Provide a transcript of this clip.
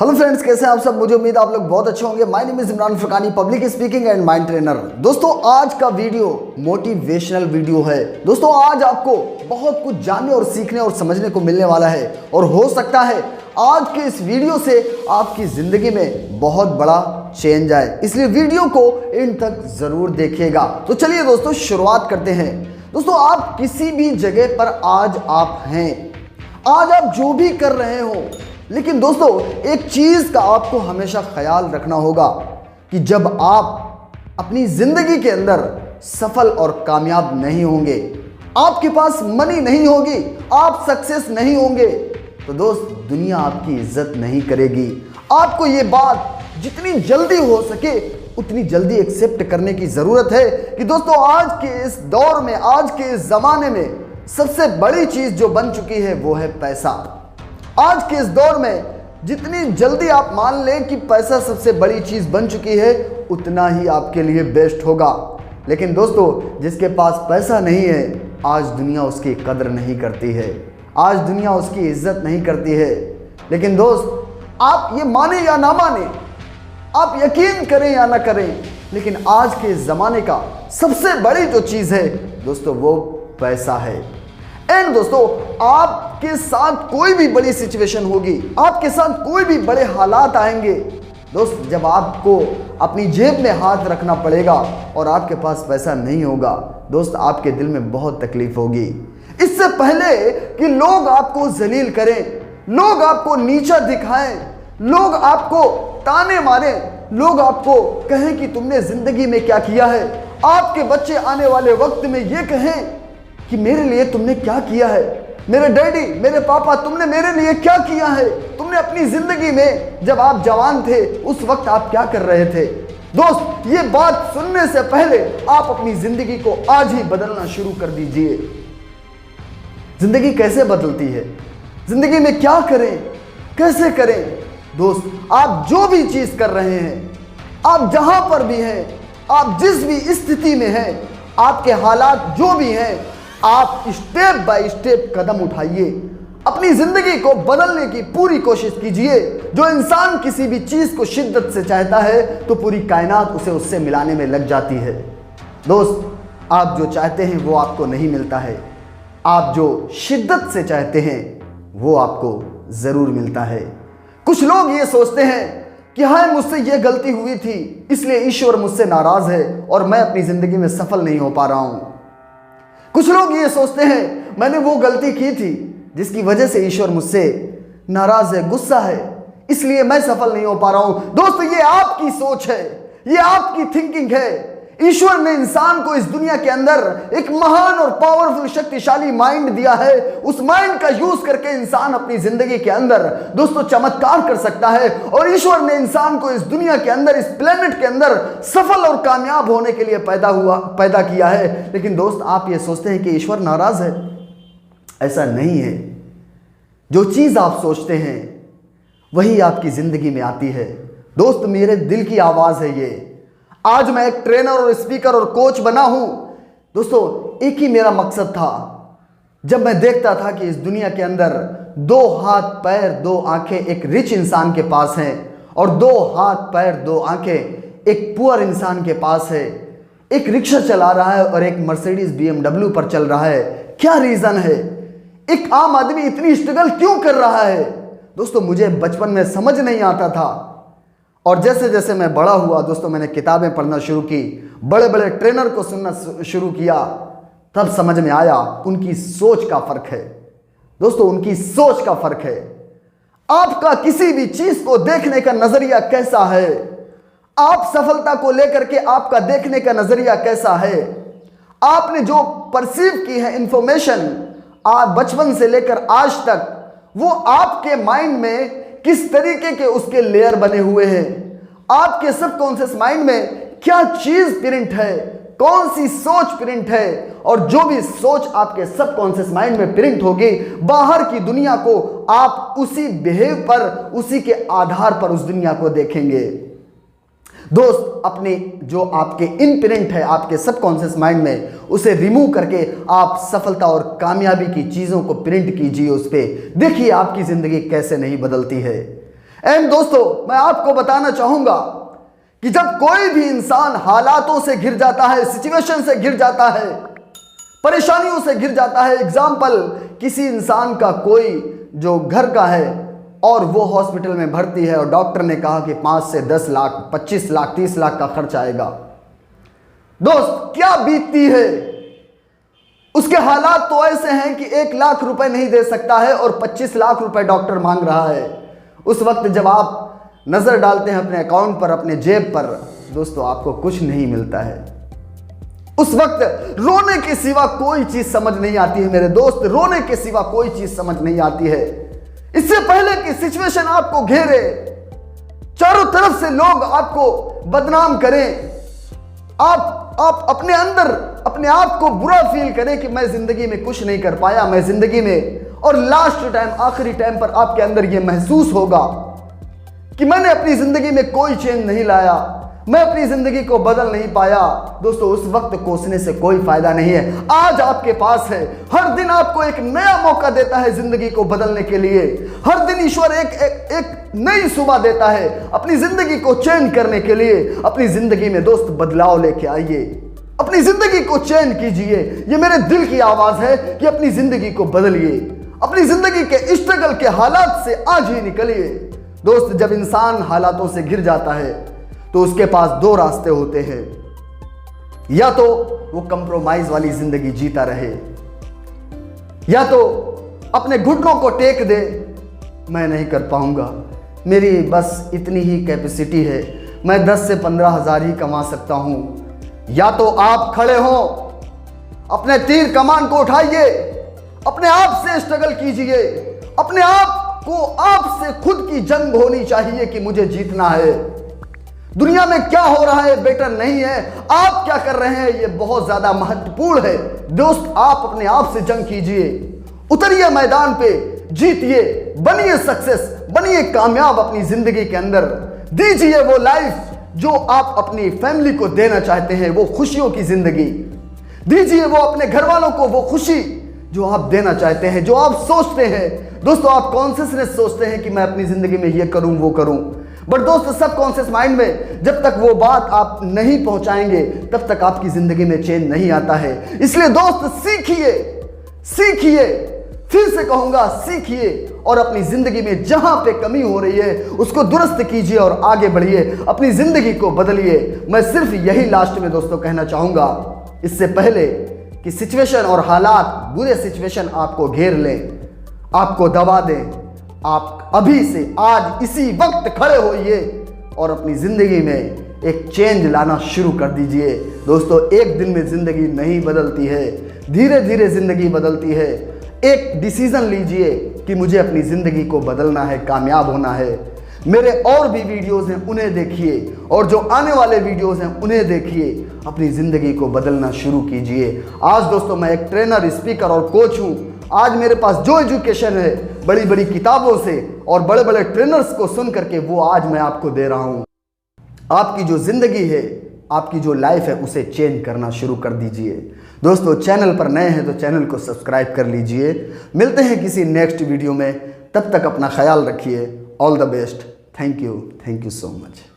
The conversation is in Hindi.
हेलो फ्रेंड्स, कैसे हैं आप सब। मुझे उम्मीद है आप लोग बहुत अच्छे होंगे। My name is Imran Farkani, public speaking and mind trainer. दोस्तों, आज का वीडियो मोटिवेशनल वीडियो है। दोस्तों, आज आपको बहुत कुछ जानने और सीखने और समझने को मिलने वाला है और हो सकता है आज के इस वीडियो से आपकी जिंदगी में बहुत बड़ा चेंज आए, इसलिए वीडियो को इन तक जरूर देखिएगा। तो चलिए दोस्तों, शुरुआत करते हैं। दोस्तों, आप किसी भी जगह पर आज आप हैं, आज आप जो भी कर रहे हो, लेकिन दोस्तों एक चीज का आपको हमेशा ख्याल रखना होगा कि जब आप अपनी जिंदगी के अंदर सफल और कामयाब नहीं होंगे, आपके पास मनी नहीं होगी, आप सक्सेस नहीं होंगे, तो दोस्त दुनिया आपकी इज्जत नहीं करेगी। आपको ये बात जितनी जल्दी हो सके उतनी जल्दी एक्सेप्ट करने की जरूरत है कि दोस्तों आज के इस दौर में, आज के इस जमाने में सबसे बड़ी चीज जो बन चुकी है वो है पैसा। आज के इस दौर में जितनी जल्दी आप मान लें कि पैसा सबसे बड़ी चीज बन चुकी है, उतना ही आपके लिए बेस्ट होगा। लेकिन दोस्तों, जिसके पास पैसा नहीं है, आज दुनिया उसकी कदर नहीं करती है, आज दुनिया उसकी इज्जत नहीं करती है। लेकिन दोस्त, आप ये माने या ना माने, आप यकीन करें या ना करें, लेकिन आज के ज़माने का सबसे बड़ी जो चीज़ है दोस्तों, वो पैसा है। एंड दोस्तों, आपके साथ कोई भी बड़ी सिचुएशन होगी, आपके साथ कोई भी बड़े हालात आएंगे दोस्त, जब आपको अपनी जेब में हाथ रखना पड़ेगा और आपके पास पैसा नहीं होगा, दोस्त आपके दिल में बहुत तकलीफ होगी। इससे पहले कि लोग आपको जलील करें, लोग आपको नीचा दिखाएं, लोग आपको ताने मारें, लोग आपको कहें कि तुमने जिंदगी में क्या किया है, आपके बच्चे आने वाले वक्त में ये कहें कि मेरे लिए तुमने क्या किया है, मेरे डैडी, मेरे पापा, तुमने मेरे लिए क्या किया है, तुमने अपनी जिंदगी में जब आप जवान थे उस वक्त आप क्या कर रहे थे। दोस्त, ये बात सुनने से पहले आप अपनी जिंदगी को आज ही बदलना शुरू कर दीजिए। जिंदगी कैसे बदलती है, जिंदगी में क्या करें, कैसे करें। दोस्त, आप जो भी चीज कर रहे हैं, आप जहां पर भी हैं, आप जिस भी स्थिति में हैं, आपके हालात जो भी हैं, आप स्टेप बाय स्टेप कदम उठाइए, अपनी जिंदगी को बदलने की पूरी कोशिश कीजिए। जो इंसान किसी भी चीज को शिद्दत से चाहता है तो पूरी कायनात उसे उससे मिलाने में लग जाती है। दोस्त, आप जो चाहते हैं वो आपको नहीं मिलता है, आप जो शिद्दत से चाहते हैं वो आपको जरूर मिलता है। कुछ लोग ये सोचते हैं कि हाँ, मुझसे ये गलती हुई थी, इसलिए ईश्वर मुझसे नाराज है और मैं अपनी जिंदगी में सफल नहीं हो पा रहा हूं। कुछ लोग ये सोचते हैं मैंने वो गलती की थी जिसकी वजह से ईश्वर मुझसे नाराज है, गुस्सा है, इसलिए मैं सफल नहीं हो पा रहा हूं। दोस्तों, ये आपकी सोच है, ये आपकी थिंकिंग है। ईश्वर ने इंसान को इस दुनिया के अंदर एक महान और पावरफुल शक्तिशाली माइंड दिया है। उस माइंड का यूज करके इंसान अपनी जिंदगी के अंदर दोस्तों चमत्कार कर सकता है और ईश्वर ने इंसान को इस दुनिया के अंदर, इस प्लेनेट के अंदर सफल और कामयाब होने के लिए पैदा किया है। लेकिन दोस्त, आप ये सोचते हैं कि ईश्वर नाराज है, ऐसा नहीं है। जो चीज आप सोचते हैं वही आपकी जिंदगी में आती है। दोस्त, मेरे दिल की आवाज है ये। आज मैं एक ट्रेनर और स्पीकर और कोच बना हूं। दोस्तों, एक ही मेरा मकसद था। जब मैं देखता था कि इस दुनिया के अंदर 2 हाथ पैर 2 आंखें एक रिच इंसान के पास हैं और 2 हाथ पैर 2 आंखें एक पुअर इंसान के पास है, एक रिक्शा चला रहा है और एक मर्सिडीज BMW पर चल रहा है, क्या रीजन है? एक आम आदमी इतनी स्ट्रगल क्यों कर रहा है? दोस्तों, मुझे बचपन में समझ नहीं आता था और जैसे जैसे मैं बड़ा हुआ दोस्तों, मैंने किताबें पढ़ना शुरू की, बड़े बड़े ट्रेनर को सुनना शुरू किया, तब समझ में आया उनकी सोच का फर्क है। दोस्तों, उनकी सोच का फर्क है। आपका किसी भी चीज को देखने का नजरिया कैसा है, आप सफलता को लेकर के आपका देखने का नजरिया कैसा है, आपने जो परसीव की है इंफॉर्मेशन आप बचपन से लेकर आज तक, वो आपके माइंड में किस तरीके के उसके लेयर बने हुए हैं, आपके सबकॉन्शियस माइंड में क्या चीज प्रिंट है, कौन सी सोच प्रिंट है, और जो भी सोच आपके सबकॉन्शियस माइंड में प्रिंट होगी, बाहर की दुनिया को आप उसी बिहेव पर, उसी के आधार पर उस दुनिया को देखेंगे। दोस्त, अपने जो आपके इनप्रिंट है आपके सबकॉन्शियस माइंड में, उसे रिमूव करके आप सफलता और कामयाबी की चीजों को प्रिंट कीजिए उस पे। देखिए आपकी जिंदगी कैसे नहीं बदलती है। एंड दोस्तों मैं आपको बताना चाहूंगा कि जब कोई भी इंसान हालातों से घिर जाता है, सिचुएशन से घिर जाता है, परेशानियों से घिर जाता है, एग्जाम्पल किसी इंसान का कोई जो घर का है और वो हॉस्पिटल में भर्ती है और डॉक्टर ने कहा कि 5 से 10 लाख, 25 लाख, 30 लाख का खर्च आएगा। दोस्त क्या बीतती है, उसके हालात तो ऐसे हैं कि 1 लाख रुपए नहीं दे सकता है और 25 लाख रुपए डॉक्टर मांग रहा है। उस वक्त जब आप नजर डालते हैं अपने अकाउंट पर, अपने जेब पर, दोस्तों आपको कुछ नहीं मिलता है। उस वक्त रोने के सिवा कोई चीज समझ नहीं आती है मेरे दोस्त, रोने के सिवा कोई चीज समझ नहीं आती है। इससे पहले कि सिचुएशन आपको घेरे, चारों तरफ से लोग आपको बदनाम करें, आप अपने अंदर अपने आप को बुरा फील करें कि मैं जिंदगी में कुछ नहीं कर पाया, मैं जिंदगी में, और लास्ट टाइम, आखिरी टाइम पर आपके अंदर यह महसूस होगा कि मैंने अपनी जिंदगी में कोई चेंज नहीं लाया, मैं अपनी जिंदगी को बदल नहीं पाया। दोस्तों उस वक्त कोसने से कोई फायदा नहीं है। आज आपके पास है, हर दिन आपको एक नया मौका देता है जिंदगी को बदलने के लिए। हर दिन ईश्वर एक नई सुबह देता है अपनी जिंदगी को चेंज करने के लिए। अपनी जिंदगी में दोस्त बदलाव लेके आइए, अपनी जिंदगी को चेंज कीजिए। ये मेरे दिल की आवाज है कि अपनी जिंदगी को बदलिए, अपनी जिंदगी के स्ट्रगल के हालात से आज ही निकलिए। दोस्त जब इंसान हालातों से घिर जाता है तो उसके पास 2 रास्ते होते हैं, या तो वो कंप्रोमाइज वाली जिंदगी जीता रहे, या तो अपने घुटनों को टेक दे, मैं नहीं कर पाऊंगा, मेरी बस इतनी ही कैपेसिटी है, मैं 10 से 15 हज़ार ही कमा सकता हूं। या तो आप खड़े हो, अपने तीर कमान को उठाइए, अपने आप से स्ट्रगल कीजिए, अपने आप को आपसे खुद की जंग होनी चाहिए कि मुझे जीतना है। दुनिया में क्या हो रहा है बेटर नहीं है, आप क्या कर रहे हैं ये बहुत ज्यादा महत्वपूर्ण है। दोस्त आप अपने आप से जंग कीजिए, उतरिए मैदान पे, जीतिए, बनिए सक्सेस, बनिए कामयाब अपनी जिंदगी के अंदर। दीजिए वो लाइफ जो आप अपनी फैमिली को देना चाहते हैं, वो खुशियों की जिंदगी दीजिए, वो अपने घर वालों को वो खुशी जो आप देना चाहते हैं, जो आप सोचते हैं। दोस्तों आप कॉन्शियसनेस सोचते हैं कि मैं अपनी जिंदगी में ये करूं वो करूं, बट दोस्त सब कॉन्शियस माइंड में जब तक वो बात आप नहीं पहुंचाएंगे तब तक आपकी जिंदगी में चेंज नहीं आता है। इसलिए दोस्त सीखिए, सीखिए, फिर से कहूंगा सीखिए, और अपनी जिंदगी में जहां पे कमी हो रही है उसको दुरुस्त कीजिए और आगे बढ़िए, अपनी जिंदगी को बदलिए। मैं सिर्फ यही लास्ट में दोस्तों कहना चाहूंगा, इससे पहले कि सिचुएशन और हालात, बुरे सिचुएशन आपको घेर लें, आपको दबा दें, आप अभी से आज इसी वक्त खड़े होइए और अपनी जिंदगी में एक चेंज लाना शुरू कर दीजिए। दोस्तों एक दिन में जिंदगी नहीं बदलती है, धीरे धीरे जिंदगी बदलती है। एक डिसीजन लीजिए कि मुझे अपनी जिंदगी को बदलना है, कामयाब होना है। मेरे और भी वीडियोस हैं उन्हें देखिए, और जो आने वाले वीडियोस हैं उन्हें देखिए, अपनी ज़िंदगी को बदलना शुरू कीजिए। आज दोस्तों मैं एक ट्रेनर, स्पीकर और कोच हूँ। आज मेरे पास जो एजुकेशन है बड़ी बड़ी किताबों से और बड़े बड़े ट्रेनर्स को सुन करके वो आज मैं आपको दे रहा हूँ। आपकी जो ज़िंदगी है, आपकी जो लाइफ है, उसे चेंज करना शुरू कर दीजिए। दोस्तों चैनल पर नए हैं तो चैनल को सब्सक्राइब कर लीजिए। मिलते हैं किसी नेक्स्ट वीडियो में, तब तक अपना ख्याल रखिए। All the best. Thank you so much.